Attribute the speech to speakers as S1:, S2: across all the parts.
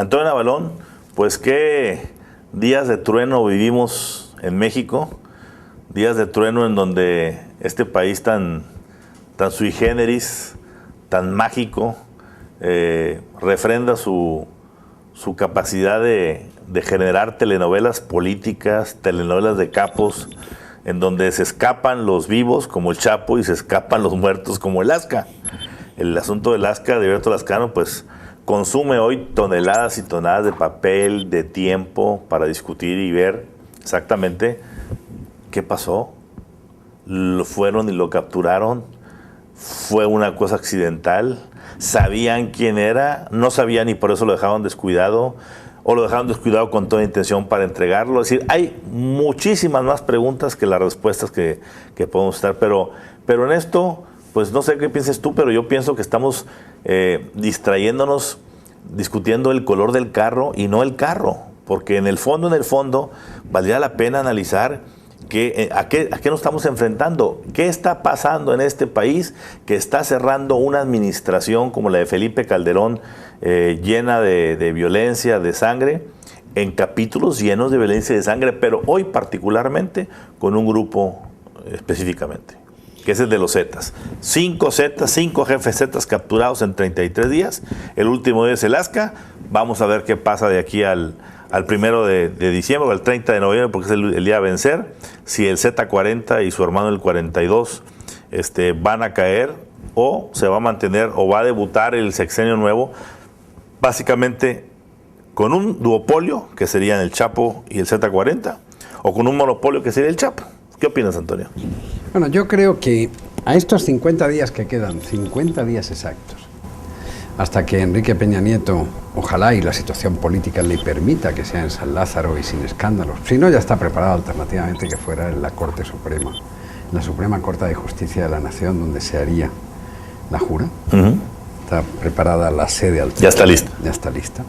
S1: Antonio Navalón, pues qué días de trueno vivimos en México, días de trueno en donde este país tan sui generis, tan mágico, refrenda su capacidad de generar telenovelas políticas, telenovelas de capos, en donde se escapan los vivos como el Chapo y se escapan los muertos como el Asca. El asunto del Asca de Alberto Lascano, pues consume hoy toneladas y toneladas de papel, de tiempo para discutir y ver exactamente qué pasó. Lo fueron y lo capturaron. Fue una cosa accidental. Sabían quién era, no sabían y por eso lo dejaron descuidado, o lo dejaron descuidado con toda intención para entregarlo. Es decir, hay muchísimas más preguntas que las respuestas que podemos estar, pero en esto, pues no sé qué pienses tú, pero yo pienso que estamos distrayéndonos, discutiendo el color del carro y no el carro, porque en el fondo, valdría la pena analizar ¿a qué nos estamos enfrentando? ¿Qué está pasando en este país que está cerrando una administración como la de Felipe Calderón, llena de violencia, de sangre, en capítulos llenos de violencia y de sangre, pero hoy particularmente con un grupo específicamente, que es el de los Zetas? 5 jefes Zetas capturados en 33 días. El último día es el Asca. Vamos a ver qué pasa de aquí al 1 de diciembre o al 30 de noviembre, porque es el día a vencer. Si el Z40 y su hermano el 42 van a caer, o se va a mantener, o va a debutar el sexenio nuevo, básicamente con un duopolio, que serían el Chapo y el Z40, o con un monopolio, que sería el Chapo. ¿Qué opinas, Antonio?
S2: Bueno, yo creo que a estos 50 días que quedan, 50 días exactos, hasta que Enrique Peña Nieto, ojalá y la situación política le permita que sea en San Lázaro y sin escándalos, si no ya está preparado alternativamente que fuera en la Corte Suprema, la Suprema Corte de Justicia de la Nación, donde se haría la jura. Está preparada la sede alternativa.
S1: Ya está lista.
S2: Ya está lista.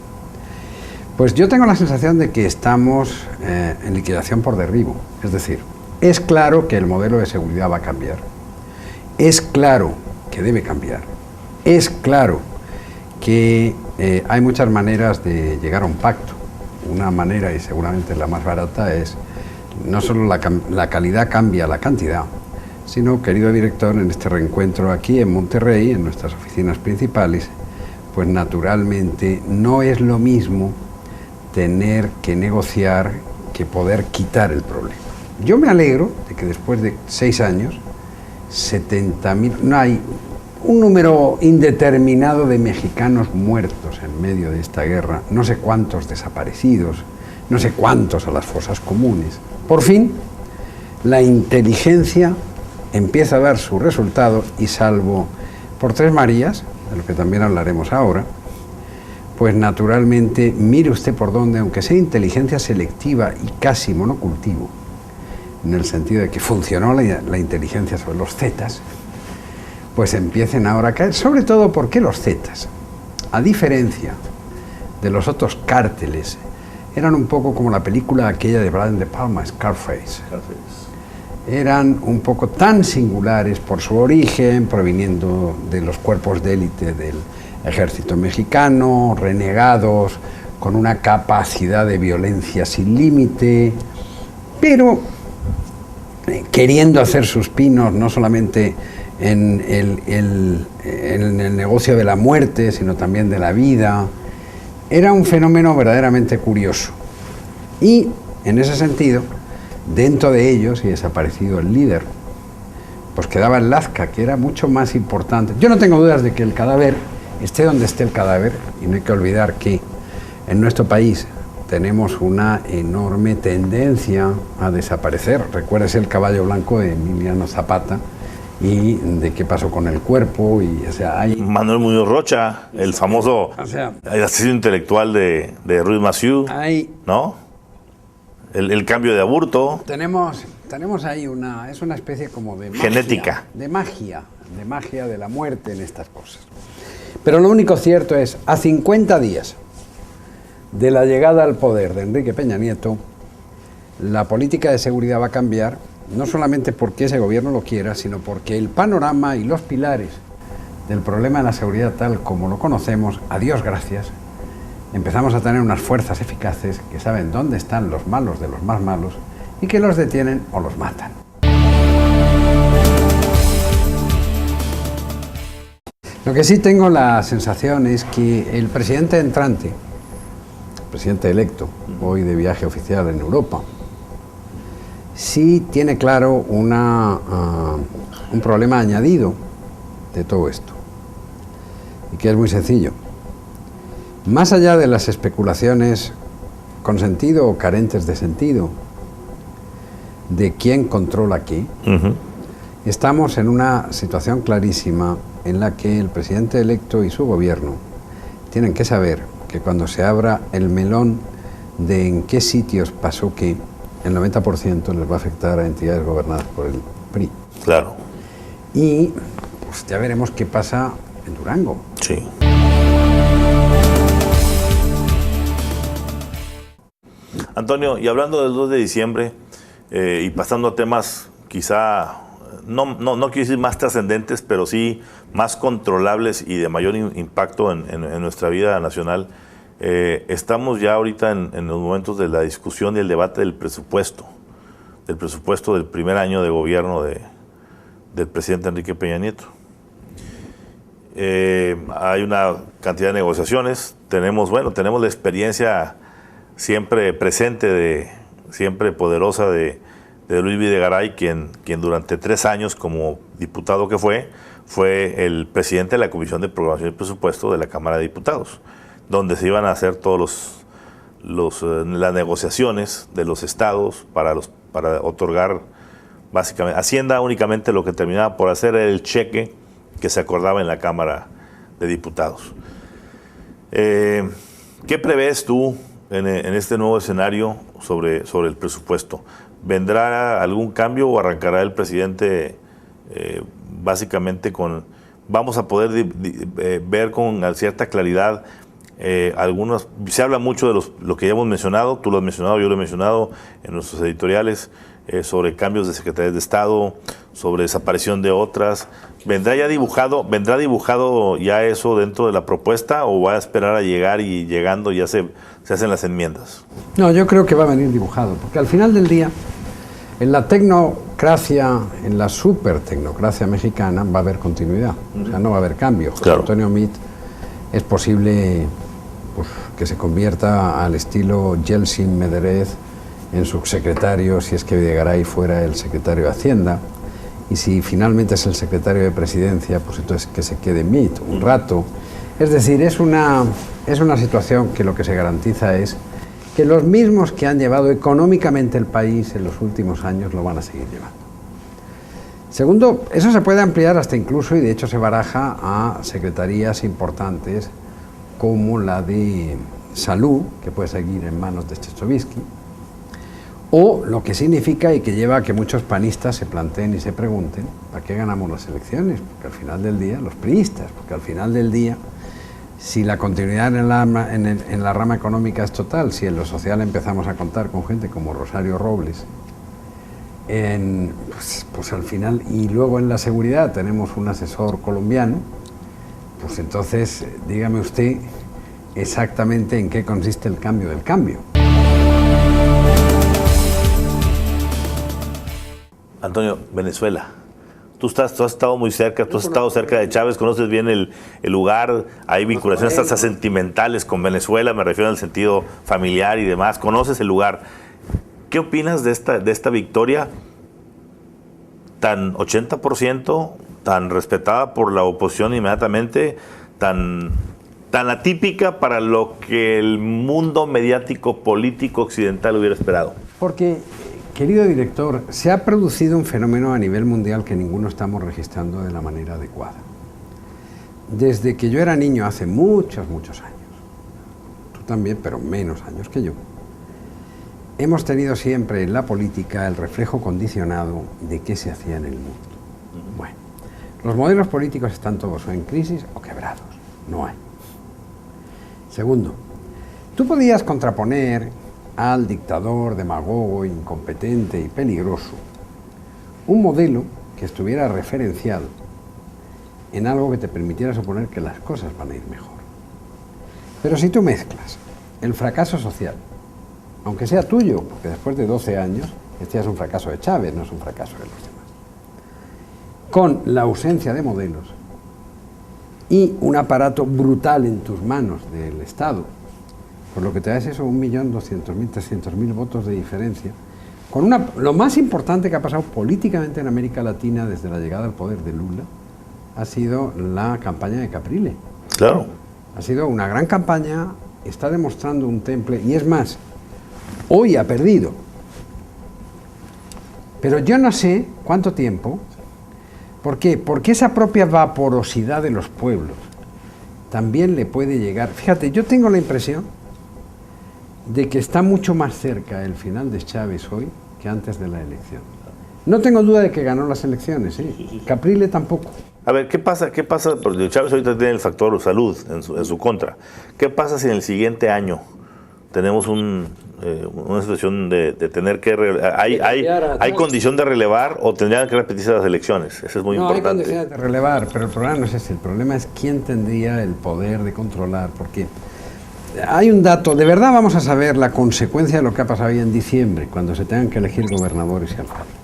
S2: Pues yo tengo la sensación de que estamos en liquidación por derribo. Es decir, es claro que el modelo de seguridad va a cambiar. Es claro que debe cambiar. Es claro que hay muchas maneras de llegar a un pacto. Una manera, y seguramente la más barata, es no solo la calidad cambia la cantidad, sino, querido director, en este reencuentro aquí en Monterrey, en nuestras oficinas principales, pues naturalmente no es lo mismo tener que negociar que poder quitar el problema. Yo me alegro de que después de 6 años, 70.000, no hay un número indeterminado de mexicanos muertos en medio de esta guerra, no sé cuántos desaparecidos, no sé cuántos a las fosas comunes. Por fin, la inteligencia empieza a dar su resultado y, salvo por 3 Marías, de lo que también hablaremos ahora, pues naturalmente, mire usted por dónde, aunque sea inteligencia selectiva y casi monocultivo, en el sentido de que funcionó la inteligencia sobre los Zetas, pues empiecen ahora a caer, sobre todo porque los Zetas, a diferencia de los otros cárteles, eran un poco como la película aquella de Brian De Palma, Scarface. Eran un poco tan singulares por su origen, proviniendo de los cuerpos de élite del ejército mexicano, renegados, con una capacidad de violencia sin límite, pero queriendo hacer sus pinos no solamente en el negocio de la muerte, sino también de la vida. Era un fenómeno verdaderamente curioso. Y, en ese sentido, dentro de ellos, y desaparecido el líder, pues quedaba el Lasca, que era mucho más importante. Yo no tengo dudas de que el cadáver, esté donde esté el cadáver, y no hay que olvidar que en nuestro país tenemos una enorme tendencia a desaparecer. Recuérdese el caballo blanco de Emiliano Zapata y de qué pasó con el cuerpo. Y, o sea, hay...
S1: Manuel Muñoz Rocha, el famoso asesino intelectual de Ruiz Massieu, ¿no? El cambio de Aburto.
S2: Tenemos ahí es una especie como de magia,
S1: genética.
S2: De magia de la muerte en estas cosas. Pero lo único cierto es, a 50 días de la llegada al poder de Enrique Peña Nieto, la política de seguridad va a cambiar, no solamente porque ese gobierno lo quiera, sino porque el panorama y los pilares del problema de la seguridad tal como lo conocemos, a Dios gracias, empezamos a tener unas fuerzas eficaces que saben dónde están los malos de los más malos y que los detienen o los matan. Lo que sí tengo la sensación es que el presidente entrante, el presidente electo, hoy de viaje oficial en Europa, sí tiene claro un problema añadido de todo esto, y que es muy sencillo. Más allá de las especulaciones con sentido o carentes de sentido de quién controla qué, estamos en una situación clarísima en la que el presidente electo y su gobierno tienen que saber que cuando se abra el melón de en qué sitios pasó qué, el 90% les va a afectar a entidades gobernadas por el PRI.
S1: Claro.
S2: Y pues ya veremos qué pasa en Durango.
S1: Sí. Antonio, y hablando del 2 de diciembre y pasando a temas quizá, no quiero decir más trascendentes, pero sí más controlables y de mayor impacto en nuestra vida nacional, estamos ya ahorita en los momentos de la discusión y el debate del presupuesto del primer año de gobierno del presidente Enrique Peña Nieto. Hay una cantidad de negociaciones, tenemos la experiencia siempre presente, siempre poderosa de Luis Videgaray, quien durante 3 años como diputado que fue el presidente de la Comisión de Programación y Presupuesto de la Cámara de Diputados, donde se iban a hacer todos las negociaciones de los estados para otorgar básicamente Hacienda. Únicamente lo que terminaba por hacer era el cheque que se acordaba en la Cámara de Diputados. ¿Qué prevés tú en este nuevo escenario sobre el presupuesto? ¿Vendrá algún cambio o arrancará el presidente básicamente vamos a poder ver con cierta claridad algunos? Se habla mucho de lo que ya hemos mencionado, tú lo has mencionado, yo lo he mencionado en nuestros editoriales, sobre cambios de secretarías de Estado, sobre desaparición de otras. ¿Vendrá dibujado ya eso dentro de la propuesta o va a esperar a llegar y llegando ya se hacen las enmiendas?
S2: No, yo creo que va a venir dibujado, porque al final del día, en la tecnocracia, en la supertecnocracia mexicana, va a haber continuidad, o sea, no va a haber cambio.
S1: Claro.
S2: Antonio Meade es posible que se convierta al estilo Yeltsin Medvedev en subsecretario, si es que Videgaray fuera el secretario de Hacienda, y si finalmente es el secretario de Presidencia, pues entonces que se quede Meade un rato. Es decir, es una situación que lo que se garantiza es que los mismos que han llevado económicamente el país en los últimos años lo van a seguir llevando. Segundo, eso se puede ampliar hasta incluso, y de hecho se baraja, a secretarías importantes como la de Salud, que puede seguir en manos de Chechovisky, o lo que significa y que lleva a que muchos panistas se planteen y se pregunten ¿para qué ganamos las elecciones? Porque al final del día, los priistas, porque al final del día, si la continuidad en la rama económica es total, si en lo social empezamos a contar con gente como Rosario Robles, pues al final, y luego en la seguridad tenemos un asesor colombiano, pues entonces dígame usted exactamente en qué consiste el cambio del cambio.
S1: Antonio, Venezuela. Tú has estado muy cerca, tú has estado cerca de Chávez, conoces bien el lugar, hay vinculaciones hasta sentimentales con Venezuela, me refiero al sentido familiar y demás, conoces el lugar. ¿Qué opinas de esta victoria tan 80%, tan respetada por la oposición inmediatamente, tan atípica para lo que el mundo mediático político occidental hubiera esperado?
S2: Porque, querido director, se ha producido un fenómeno a nivel mundial que ninguno estamos registrando de la manera adecuada. Desde que yo era niño, hace muchos, muchos años, tú también, pero menos años que yo, hemos tenido siempre en la política el reflejo condicionado de qué se hacía en el mundo. Bueno, los modelos políticos están todos o en crisis o quebrados, no hay. Segundo, tú podías contraponer al dictador, demagogo, incompetente y peligroso un modelo que estuviera referenciado en algo que te permitiera suponer que las cosas van a ir mejor. Pero si tú mezclas el fracaso social, aunque sea tuyo, porque después de 12 años, este ya es un fracaso de Chávez, no es un fracaso de los demás, con la ausencia de modelos y un aparato brutal en tus manos del Estado, por lo que te da es eso, 1.200.000, 300.000 votos de diferencia, con lo más importante que ha pasado políticamente en América Latina desde la llegada al poder de Lula, ha sido la campaña de Caprile.
S1: Claro.
S2: Ha sido una gran campaña, está demostrando un temple, y es más, hoy ha perdido. Pero yo no sé cuánto tiempo. ¿Por qué? Porque esa propia vaporosidad de los pueblos también le puede llegar. Fíjate, yo tengo la impresión de que está mucho más cerca el final de Chávez hoy que antes de la elección. No tengo duda de que ganó las elecciones, ¿eh? Caprile tampoco.
S1: A ver, ¿qué pasa? Porque Chávez ahorita tiene el factor salud en su contra. ¿Qué pasa si en el siguiente año tenemos una situación de tener que... ¿Hay condición de relevar o tendrían que repetirse las elecciones? Eso es muy importante.
S2: No, hay condición de relevar, pero el problema no es ese. El problema es quién tendría el poder de controlar, porque hay un dato, de verdad vamos a saber la consecuencia de lo que ha pasado hoy en diciembre, cuando se tengan que elegir gobernadores y alcaldes.